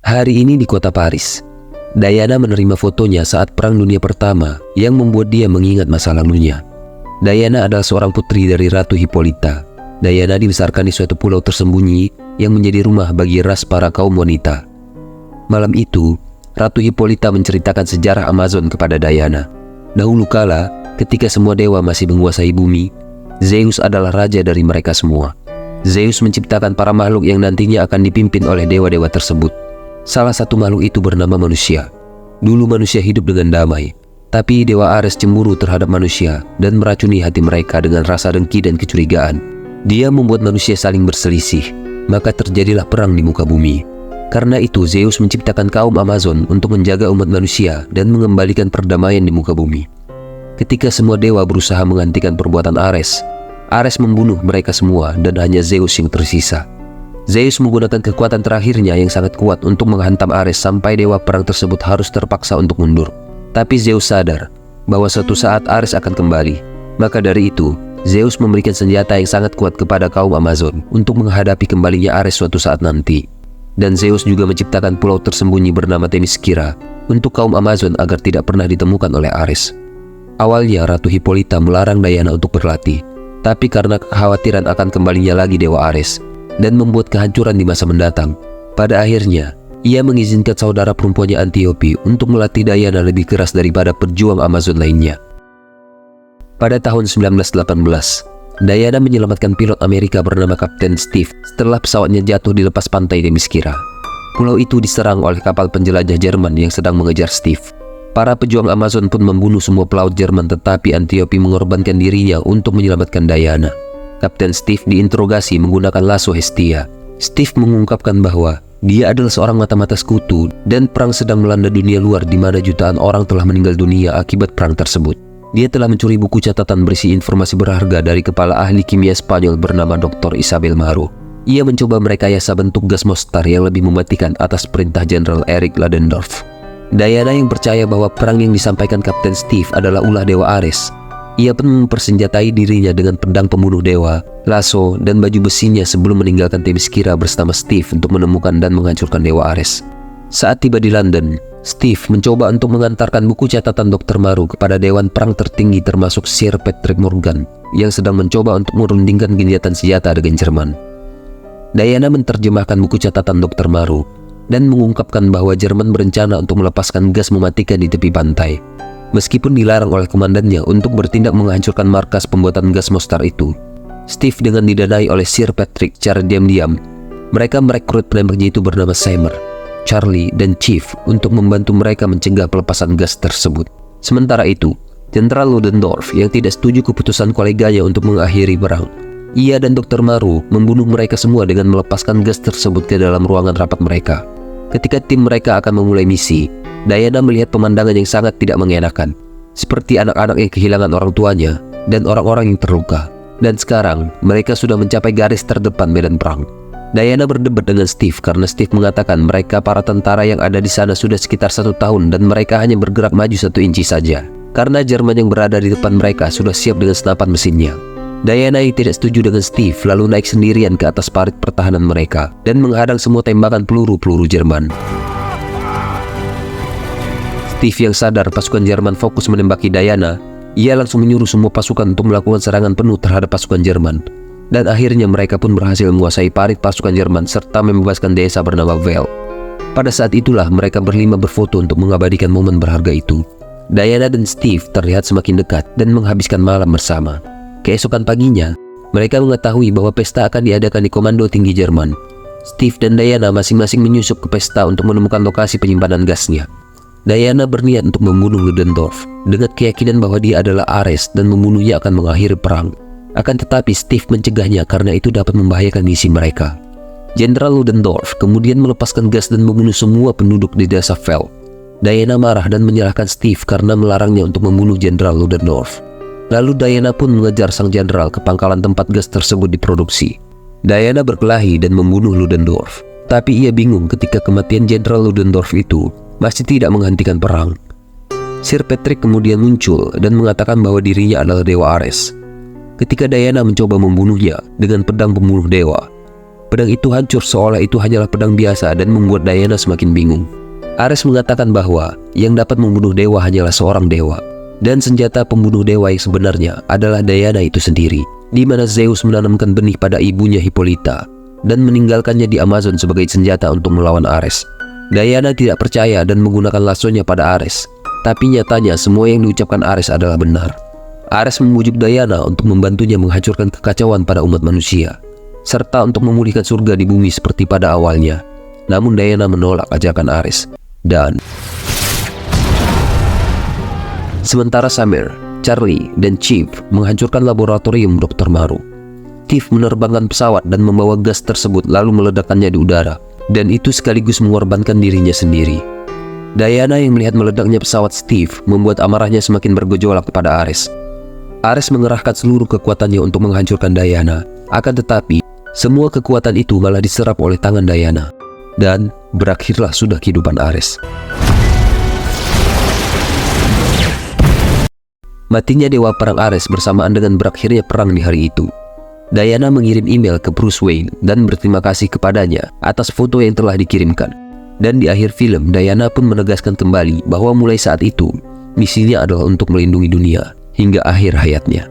Hari ini di kota Paris, Diana menerima fotonya saat Perang Dunia Pertama yang membuat dia mengingat masa lalunya. Diana adalah seorang putri dari Ratu Hippolyta. Diana dibesarkan di suatu pulau tersembunyi yang menjadi rumah bagi ras para kaum wanita. Malam itu, Ratu Hippolyta menceritakan sejarah Amazon kepada Diana. Dahulu kala, ketika semua dewa masih menguasai bumi, Zeus adalah raja dari mereka semua. Zeus menciptakan para makhluk yang nantinya akan dipimpin oleh dewa-dewa tersebut. Salah satu makhluk itu bernama manusia. Dulu manusia hidup dengan damai, tapi Dewa Ares cemburu terhadap manusia dan meracuni hati mereka dengan rasa dengki dan kecurigaan. Dia membuat manusia saling berselisih, maka terjadilah perang di muka bumi. Karena itu Zeus menciptakan kaum Amazon untuk menjaga umat manusia dan mengembalikan perdamaian di muka bumi. Ketika semua dewa berusaha menghentikan perbuatan Ares, Ares membunuh mereka semua dan hanya Zeus yang tersisa. Zeus menggunakan kekuatan terakhirnya yang sangat kuat untuk menghantam Ares sampai dewa perang tersebut harus terpaksa untuk mundur. Tapi Zeus sadar bahwa suatu saat Ares akan kembali. Maka dari itu, Zeus memberikan senjata yang sangat kuat kepada kaum Amazon untuk menghadapi kembalinya Ares suatu saat nanti. Dan Zeus juga menciptakan pulau tersembunyi bernama Themyscira untuk kaum Amazon agar tidak pernah ditemukan oleh Ares. Awalnya Ratu Hippolyta melarang Diana untuk berlatih, tapi karena kekhawatiran akan kembalinya lagi Dewa Ares dan membuat kehancuran di masa mendatang, pada akhirnya ia mengizinkan saudara perempuannya Antiope untuk melatih Diana lebih keras daripada pejuang Amazon lainnya. Pada tahun 1918, Diana menyelamatkan pilot Amerika bernama Kapten Steve setelah pesawatnya jatuh di lepas pantai Themyscira. Pulau itu diserang oleh kapal penjelajah Jerman yang sedang mengejar Steve. Para pejuang Amazon pun membunuh semua pelaut Jerman, tetapi Antiope mengorbankan dirinya untuk menyelamatkan Diana. Kapten Steve diinterogasi menggunakan lasso Hestia. Steve mengungkapkan bahwa dia adalah seorang mata-mata sekutu dan perang sedang melanda dunia luar di mana jutaan orang telah meninggal dunia akibat perang tersebut. Dia telah mencuri buku catatan berisi informasi berharga dari kepala ahli kimia Spanyol bernama Dr. Isabel Marot. Ia mencoba merekayasa bentuk gas mostar yang lebih mematikan atas perintah Jenderal Erich Ludendorff. Diana yang percaya bahwa perang yang disampaikan Kapten Steve adalah ulah Dewa Ares. Ia pun mempersenjatai dirinya dengan pedang pembunuh dewa, lasso, dan baju besinya sebelum meninggalkan Themyscira bersama Steve untuk menemukan dan menghancurkan Dewa Ares. Saat tiba di London, Steve mencoba untuk mengantarkan buku catatan Dr. Marot kepada dewan perang tertinggi termasuk Sir Patrick Morgan yang sedang mencoba untuk merundingkan gencatan senjata dengan Jerman. Diana menerjemahkan buku catatan Dr. Marot dan mengungkapkan bahwa Jerman berencana untuk melepaskan gas mematikan di tepi pantai. Meskipun dilarang oleh komandannya untuk bertindak menghancurkan markas pembuatan gas mostar itu, Steve dengan didanai oleh Sir Patrick secara diam-diam, mereka merekrut penembaknya itu bernama Seymour, Charlie, dan Chief untuk membantu mereka mencegah pelepasan gas tersebut. Sementara itu, Jenderal Ludendorff yang tidak setuju keputusan koleganya untuk mengakhiri perang, ia dan Dr. Marot membunuh mereka semua dengan melepaskan gas tersebut ke dalam ruangan rapat mereka. Ketika tim mereka akan memulai misi, Diana melihat pemandangan yang sangat tidak mengenakan, seperti anak-anak yang kehilangan orang tuanya dan orang-orang yang terluka. Dan sekarang, mereka sudah mencapai garis terdepan medan perang. Diana berdebat dengan Steve karena Steve mengatakan mereka para tentara yang ada di sana sudah sekitar 1 tahun dan mereka hanya bergerak maju 1 inci saja, karena Jerman yang berada di depan mereka sudah siap dengan senapan mesinnya. Diana yang tidak setuju dengan Steve lalu naik sendirian ke atas parit pertahanan mereka dan menghadang semua tembakan peluru-peluru Jerman. Steve yang sadar pasukan Jerman fokus menembaki Diana, ia langsung menyuruh semua pasukan untuk melakukan serangan penuh terhadap pasukan Jerman. Dan akhirnya mereka pun berhasil menguasai parit pasukan Jerman serta membebaskan desa bernama Vale. Pada saat itulah mereka berlima berfoto untuk mengabadikan momen berharga itu. Diana dan Steve terlihat semakin dekat dan menghabiskan malam bersama. Keesokan paginya, mereka mengetahui bahwa pesta akan diadakan di Komando Tinggi Jerman. Steve dan Diana masing-masing menyusup ke pesta untuk menemukan lokasi penyimpanan gasnya. Diana berniat untuk membunuh Ludendorff dengan keyakinan bahwa dia adalah Ares dan membunuhnya akan mengakhiri perang. Akan tetapi Steve mencegahnya karena itu dapat membahayakan misi mereka. Jenderal Ludendorff kemudian melepaskan gas dan membunuh semua penduduk di desa Vale. Diana marah dan menyalahkan Steve karena melarangnya untuk membunuh Jenderal Ludendorff. Lalu Diana pun mengejar sang jenderal ke pangkalan tempat gas tersebut diproduksi. Diana berkelahi dan membunuh Ludendorff, tapi ia bingung ketika kematian Jenderal Ludendorff itu masih tidak menghentikan perang. Sir Patrick kemudian muncul dan mengatakan bahwa dirinya adalah Dewa Ares. Ketika Diana mencoba membunuhnya dengan pedang pembunuh dewa, Pedang itu hancur seolah itu hanyalah pedang biasa dan membuat Diana semakin bingung. Ares mengatakan bahwa yang dapat membunuh dewa hanyalah seorang dewa, dan senjata pembunuh dewa yang sebenarnya adalah Diana itu sendiri, di mana Zeus menanamkan benih pada ibunya Hippolyta dan meninggalkannya di Amazon sebagai senjata untuk melawan Ares. Diana tidak percaya dan menggunakan lasonya pada Ares, tapi nyatanya semua yang diucapkan Ares adalah benar. Ares membujuk Diana untuk membantunya menghancurkan kekacauan pada umat manusia, serta untuk memulihkan surga di bumi seperti pada awalnya. Namun Diana menolak ajakan Ares. Dan sementara Samir, Charlie, dan Chief menghancurkan laboratorium Dr. Maru. Chief menerbangkan pesawat dan membawa gas tersebut lalu meledakkannya di udara, dan itu sekaligus mengorbankan dirinya sendiri. Diana yang melihat meledaknya pesawat Steve membuat amarahnya semakin bergejolak kepada Ares. Ares mengerahkan seluruh kekuatannya untuk menghancurkan Diana, akan tetapi semua kekuatan itu malah diserap oleh tangan Diana, dan berakhirlah sudah kehidupan Ares. Matinya Dewa Perang Ares bersamaan dengan berakhirnya perang di hari itu. Diana mengirim email ke Bruce Wayne dan berterima kasih kepadanya atas foto yang telah dikirimkan. Dan di akhir film, Diana pun menegaskan kembali bahwa mulai saat itu, misinya adalah untuk melindungi dunia hingga akhir hayatnya.